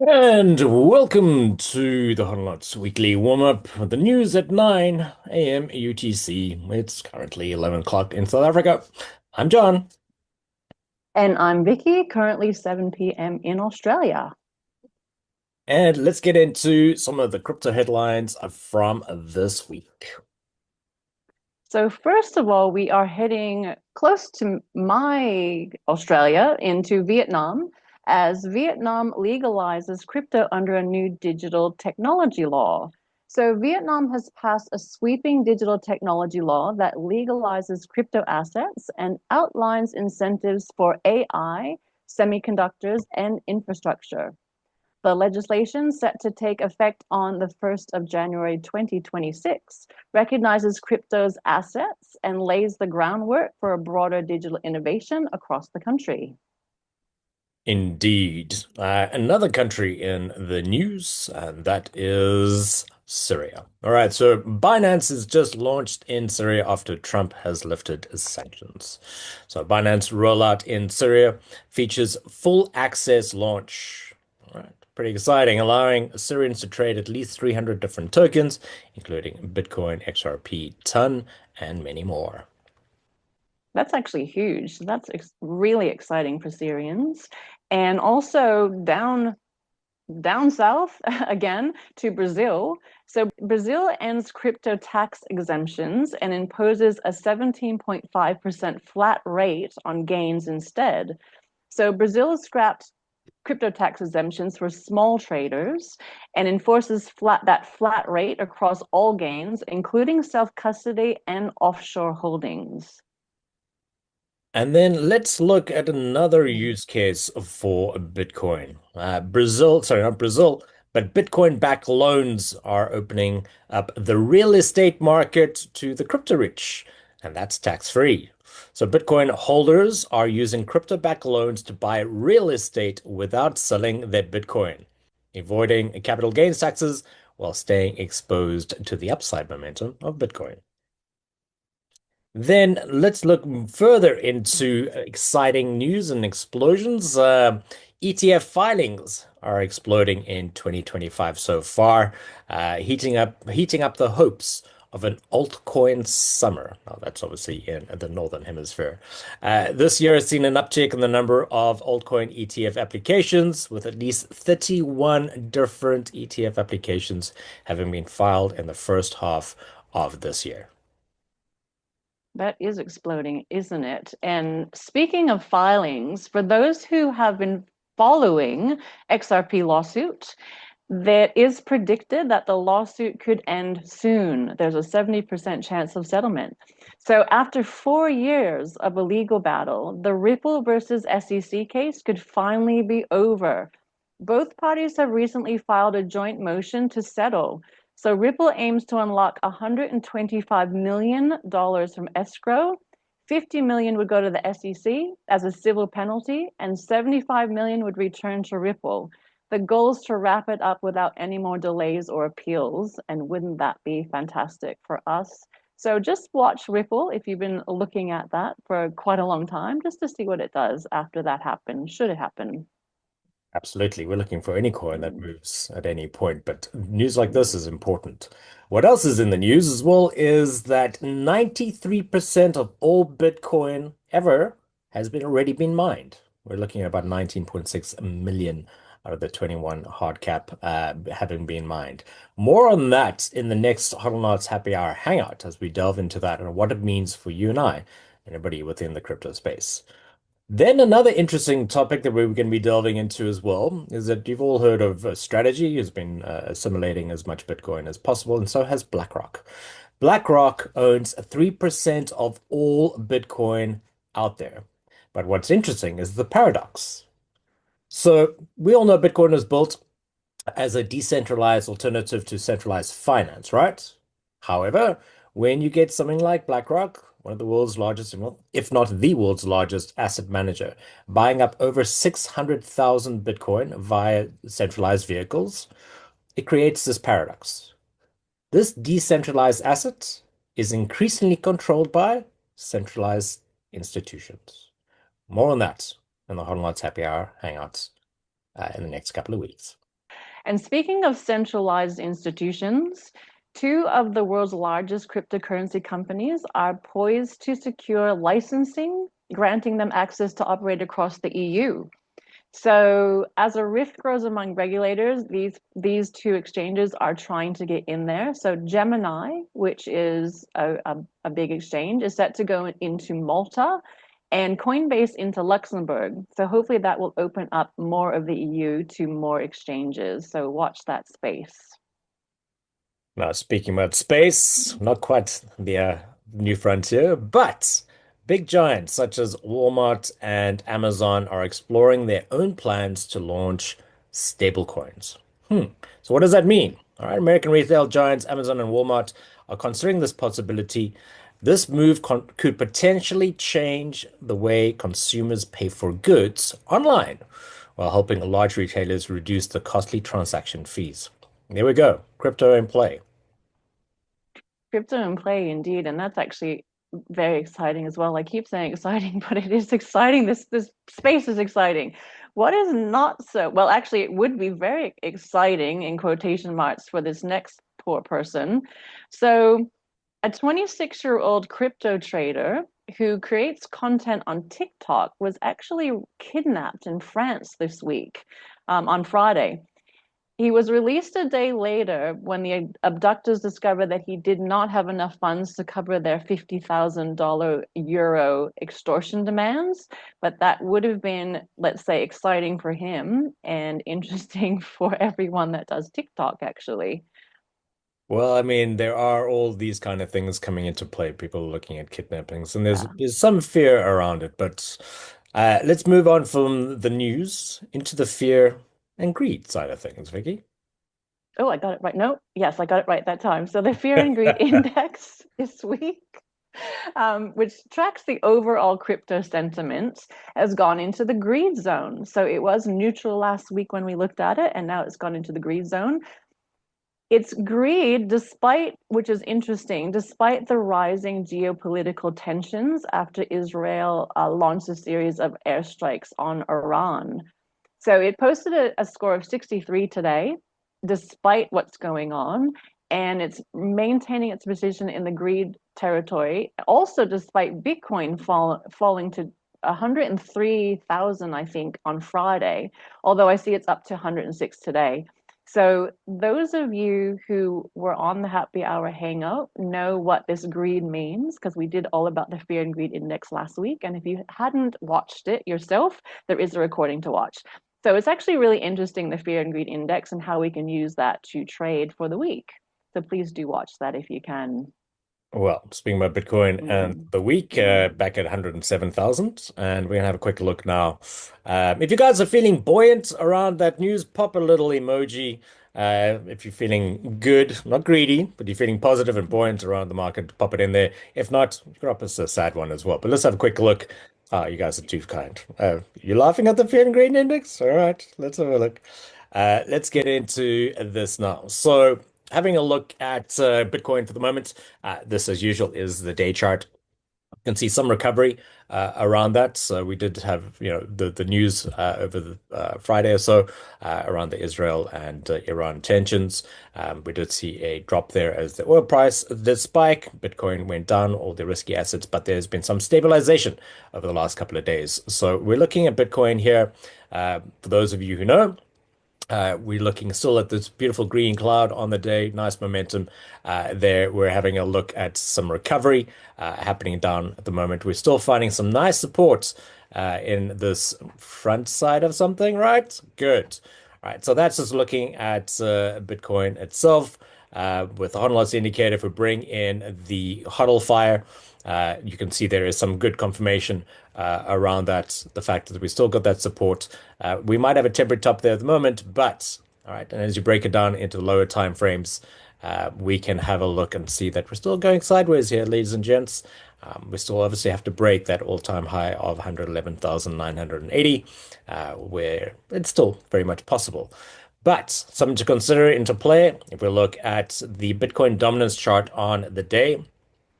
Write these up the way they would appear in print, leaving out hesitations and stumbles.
And welcome to the HODLNOTS weekly warm-up with the news at 9 a.m. UTC. It's currently 11 o'clock in South Africa. I'm John. And I'm Vicky, currently 7 p.m. in Australia. And let's get into some of the crypto headlines from this week. So, first of all, we are heading close to my Australia into Vietnam as Vietnam legalizes crypto under a new digital technology law. So, Vietnam has passed a sweeping digital technology law that legalizes crypto assets and outlines incentives for AI, semiconductors, and infrastructure. The legislation, set to take effect on the 1st of January 2026, recognizes crypto's assets and lays the groundwork for a broader digital innovation across the country. Indeed. Another country in the news, and that is Syria. All right, so Binance is just launched in Syria after Trump has lifted sanctions. So Binance rollout in Syria features full access launch. All right, pretty exciting, allowing Syrians to trade at least 300 different tokens, including Bitcoin, XRP, TON, and many more. That's actually huge. That's really exciting for Syrians. And also down south again to Brazil. So Brazil ends crypto tax exemptions and imposes a 17.5% flat rate on gains instead. So Brazil scrapped crypto tax exemptions for small traders and enforces that flat rate across all gains, including self-custody and offshore holdings. And then let's look at another use case for Bitcoin. Brazil, sorry, not Brazil, but Bitcoin-backed loans are opening up the real estate market to the crypto rich, and that's tax-free. So Bitcoin holders are using crypto-backed loans to buy real estate without selling their Bitcoin, avoiding capital gains taxes while staying exposed to the upside momentum of Bitcoin. Then let's look further into exciting news and explosions. ETF filings are exploding in 2025 so far, heating up the hopes of an altcoin summer. Now, that's obviously in the Northern Hemisphere. This year has seen an uptick in the number of altcoin ETF applications, with at least 31 different ETF applications having been filed in the first half of this year. That is exploding, isn't it? And speaking of filings, for those who have been following XRP lawsuit, that is predicted that the lawsuit could end soon. There's a 70% chance of settlement. So, after 4 years of a legal battle, the Ripple versus SEC case could finally be over. Both parties have recently filed a joint motion to settle. So, Ripple aims to unlock $125 million from escrow. 50 million would go to the SEC as a civil penalty, and 75 million would return to Ripple. The goal is to wrap it up without any more delays or appeals. And wouldn't that be fantastic for us? So just watch Ripple if you've been looking at that for quite a long time, just to see what it does after that happens, should it happen. Absolutely. We're looking for any coin that moves at any point, but news like this is important. What else is in the news as well is that 93% of all Bitcoin ever has been already been mined. We're looking at about 19.6 million out of the 21 hard cap having been mined. More on that in the next HODLNOTS Happy Hour Hangout as we delve into that and what it means for you and I, anybody within the crypto space. Then another interesting topic that we're going to be delving into as well is that you've all heard of strategy has been assimilating as much Bitcoin as possible, and so has BlackRock. BlackRock owns 3% of all Bitcoin out there. But what's interesting is the paradox. So we all know Bitcoin was built as a decentralized alternative to centralized finance, right? However, when you get something like BlackRock, one of the world's largest, if not the world's largest asset manager, buying up over 600,000 Bitcoin via centralized vehicles, it creates this paradox. This decentralized asset is increasingly controlled by centralized institutions. More on that in the HODLNOTS Happy Hour Hangouts in the next couple of weeks. And speaking of centralized institutions, two of the world's largest cryptocurrency companies are poised to secure licensing, granting them access to operate across the EU. So as a rift grows among regulators, these two exchanges are trying to get in there. So Gemini, which is a big exchange, is set to go into Malta and Coinbase into Luxembourg. So hopefully that will open up more of the EU to more exchanges. So watch that space. Now, speaking about space, not quite the new frontier, but big giants such as Walmart and Amazon are exploring their own plans to launch stablecoins. So what does that mean? All right, American retail giants Amazon and Walmart are considering this possibility. This move could potentially change the way consumers pay for goods online, while helping large retailers reduce the costly transaction fees. There we go, crypto in play. Crypto in play, indeed, and that's actually very exciting as well. I keep saying exciting, but it is exciting. This space is exciting. What is not so well, actually, it would be very exciting in quotation marks for this next poor person. So, a 26-year-old crypto trader who creates content on TikTok was actually kidnapped in France this week, on Friday. He was released a day later when the abductors discovered that he did not have enough funds to cover their $50,000 euro extortion demands. But that would have been, let's say, exciting for him and interesting for everyone that does TikTok, actually. Well, I mean, there are all these kind of things coming into play. People are looking at kidnappings, and there's Yeah. there's some fear around it. But let's move on from the news into the fear and greed side of things, Vicky. Oh, I got it right. No, yes, I got it right that time. So the Fear and Greed Index this week, which tracks the overall crypto sentiment, has gone into the greed zone. So it was neutral last week when we looked at it, and now it's gone into the greed zone. It's greed, despite, which is interesting, despite the rising geopolitical tensions after Israel launched a series of airstrikes on Iran. So it posted a score of 63 today, despite what's going on, and it's maintaining its position in the greed territory. Also, despite Bitcoin falling to 103,000, I think, on Friday, although I see it's up to 106 today. So those of you who were on the happy hour hangout know what this greed means because we did all about the fear and greed index last week. And if you hadn't watched it yourself, there is a recording to watch. So it's actually really interesting, the fear and greed index and how we can use that to trade for the week. So please do watch that if you can. Well, speaking about Bitcoin and Mm. the week, back at 107,000, and we're gonna have a quick look now. If you guys are feeling buoyant around that news, pop a little emoji. If you're feeling good, not greedy, but you're feeling positive and buoyant around the market, pop it in there. If not, drop us a sad one as well. But let's have a quick look. You guys are too kind. You laughing at the fear and greed index? All right, let's have a look. Let's get into this now. So, having a look at Bitcoin for the moment. This, as usual, is the day chart. You can see some recovery around that. So we did have, the news over the Friday or so around the Israel and Iran tensions. We did see a drop there as the oil price did spike. Bitcoin went down, all the risky assets, but there's been some stabilization over the last couple of days. So we're looking at Bitcoin here. For those of you who know, we're looking still at this beautiful green cloud on the day, nice momentum there. We're having a look at some recovery happening down at the moment. We're still finding some nice support in this front side of something, right? Good. All right, so that's just looking at Bitcoin itself. With the HODLNOTS indicator, if we bring in the HODL fire, you can see there is some good confirmation around that, the fact that we still got that support. We might have a temporary top there at the moment, but all right, and as you break it down into the lower time frames, we can have a look and see that we're still going sideways here, ladies and gents. We still obviously have to break that all-time high of 111,980, where it's still very much possible. But something to consider into play, if we look at the Bitcoin dominance chart on the day,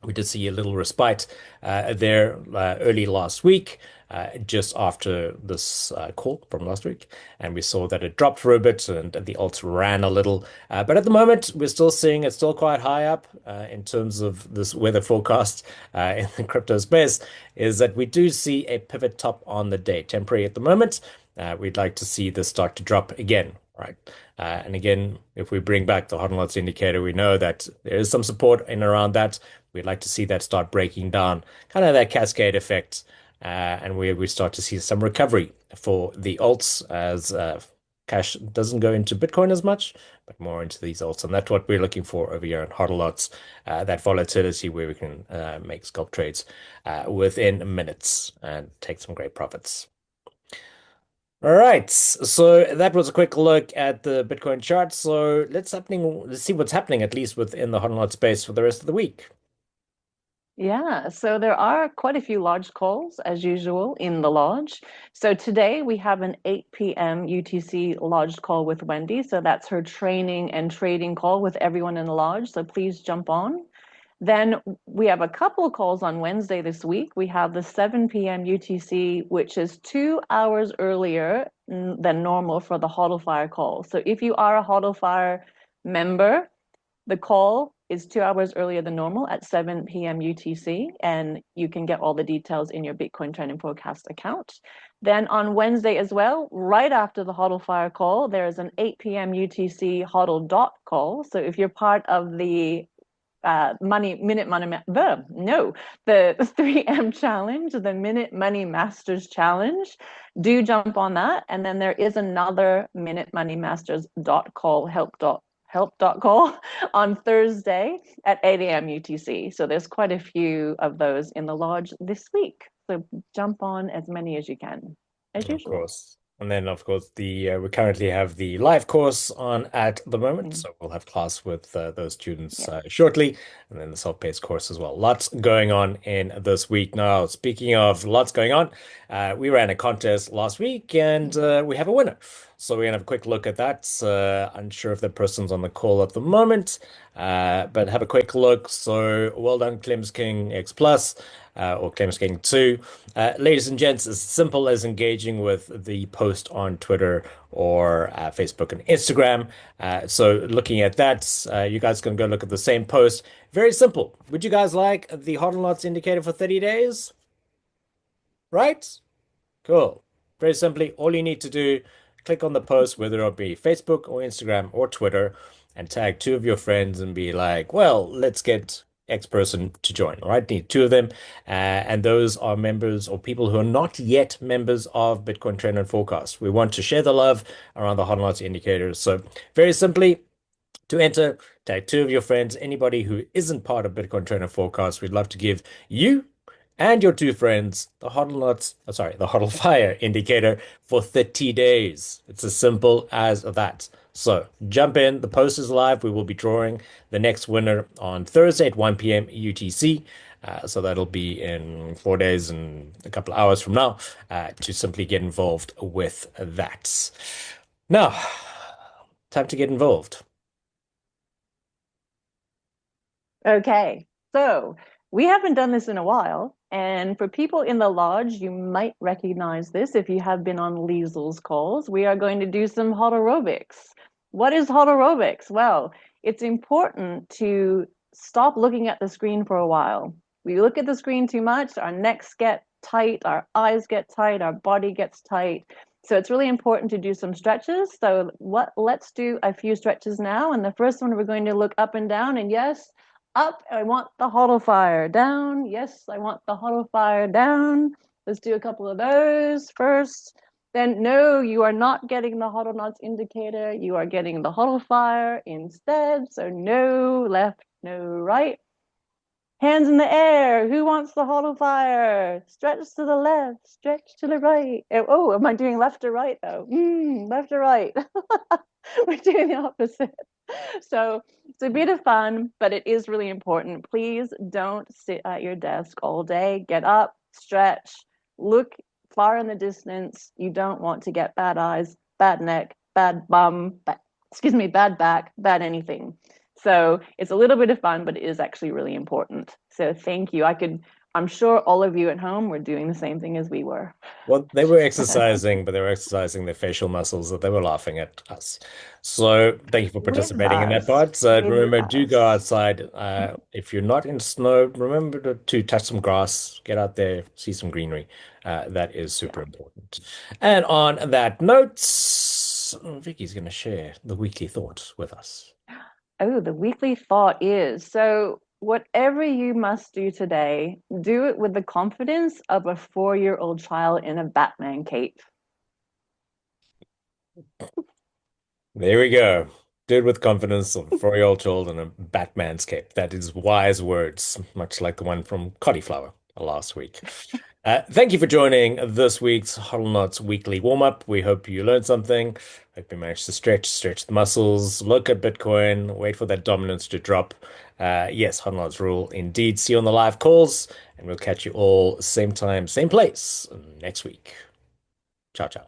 we did see a little respite there early last week. just after this call from last week, and we saw that it dropped for a bit and the alts ran a little. But at the moment, we're still seeing it's still quite high up in terms of this weather forecast in the crypto space, is that we do see a pivot top on the day, temporary at the moment. We'd like to see this start to drop again, right? And again, if we bring back the HODLNOTS indicator, we know that there is some support in around that. We'd like to see that start breaking down, kind of that cascade effect, and we start to see some recovery for the alts as cash doesn't go into Bitcoin as much, but more into these alts. And that's what we're looking for over here in HODLNOTS, that volatility where we can make scalp trades within minutes and take some great profits. All right, so that was a quick look at the Bitcoin chart. So let's see what's happening at least within the HODLNOT space for the rest of the week. Yeah, so there are quite a few lodge calls as usual in the lodge. So today we have an 8 p.m. UTC lodged call with Wendy. So that's her training and trading call with everyone in the lodge. So please jump on. Then we have a couple calls on Wednesday this week. We have the 7 p.m. UTC, which is 2 hours earlier than normal for the HODL Fire call. So if you are a HODL Fire member, the call is 2 hours earlier than normal at 7 p.m. UTC, and you can get all the details in your Bitcoin Trending Forecast account. Then on Wednesday as well, right after the HODL Fire call, there is an 8 p.m. UTC HODL dot call. So if you're part of the the 3M challenge, the Minute Money Masters challenge, do jump on that. And then there is another Minute Money Masters dot call help call on Thursday at 8 a.m. UTC. So there's quite a few of those in the lodge this week. So jump on as many as you can, as Of usual. course. And then, of course, the we currently have the live course on at the moment, Mm, so we'll have class with those students yeah. shortly, and then the self-paced course as well. Lots going on in this week. Now, speaking of lots going on, we ran a contest last week, and we have a winner. So we're gonna have a quick look at that. Unsure if the person's on the call at the moment, but have a quick look. So well done, Clem's King X Plus. Or Clem's King 2. Ladies and gents, as simple as engaging with the post on Twitter or Facebook and Instagram. So looking at that, you guys can go look at the same post. Very simple. Would you guys like the HODLNOTS indicator for 30 days? Right? Cool. Very simply, all you need to do, click on the post, whether it be Facebook or Instagram or Twitter, and tag two of your friends and be like, well, let's get X person to join. All right, need two of them. And those are members or people who are not yet members of Bitcoin Trend and Forecast. We want to share the love around the HODLNOTS indicators. So very simply, to enter, tag two of your friends, anybody who isn't part of Bitcoin Trend and Forecast. We'd love to give you and your two friends the the HODL Fire indicator for 30 days. It's as simple as that. So jump in. The post is live. We will be drawing the next winner on Thursday at 1 p.m. UTC. So that'll be in 4 days and a couple of hours from now to simply get involved with that. Now, time to get involved. Okay, so we haven't done this in a while, and for people in the lodge, you might recognize this if you have been on Liesel's calls. We are going to do some aerobics. What is aerobics? Well, it's important to stop looking at the screen for a while. We look at the screen too much, our necks get tight, our eyes get tight, our body gets tight. So it's really important to do some stretches. So let's do a few stretches now. And the first one, we're going to look up and down. And yes, up, I want the HODL Fire. Down, yes, I want the HODL Fire. Down. Let's do a couple of those first. Then no, you are not getting the HODLNOTS indicator. You are getting the HODL Fire instead. So no left, no right. Hands in the air. Who wants the HODL Fire? Stretch to the left, stretch to the right. Oh, am I doing left or right though? Left or right? We're doing the opposite. So it's a bit of fun, but it is really important. Please don't sit at your desk all day. Get up, stretch, look far in the distance. You don't want to get bad eyes, bad neck, bad bum, bad back, bad anything. So it's a little bit of fun, but it is actually really important. So thank you. I could I'm sure all of you at home were doing the same thing as we were. Well, they were exercising, but they were exercising their facial muscles that they were laughing at us. So thank you for With participating in that us, part. So with remember, do go us. outside. If you're not in snow, remember to touch some grass, get out there, see some greenery. That is super Yeah. important. And on that note, Vicky's going to share the weekly thought with us. Oh, the weekly thought is so whatever you must do today, do it with the confidence of a 4-year-old child in a Batman cape. There we go. Did with confidence of a 4-year-old child in a Batman's cape. That is wise words, much like the one from Cauliflower last week. Thank you for joining this week's Huddle Knots weekly warm-up. We hope you learned something. Hope you managed to stretch the muscles, look at Bitcoin, wait for that dominance to drop. Yes, Huddle Knots rule indeed. See you on the live calls, and we'll catch you all same time, same place next week. Ciao, ciao.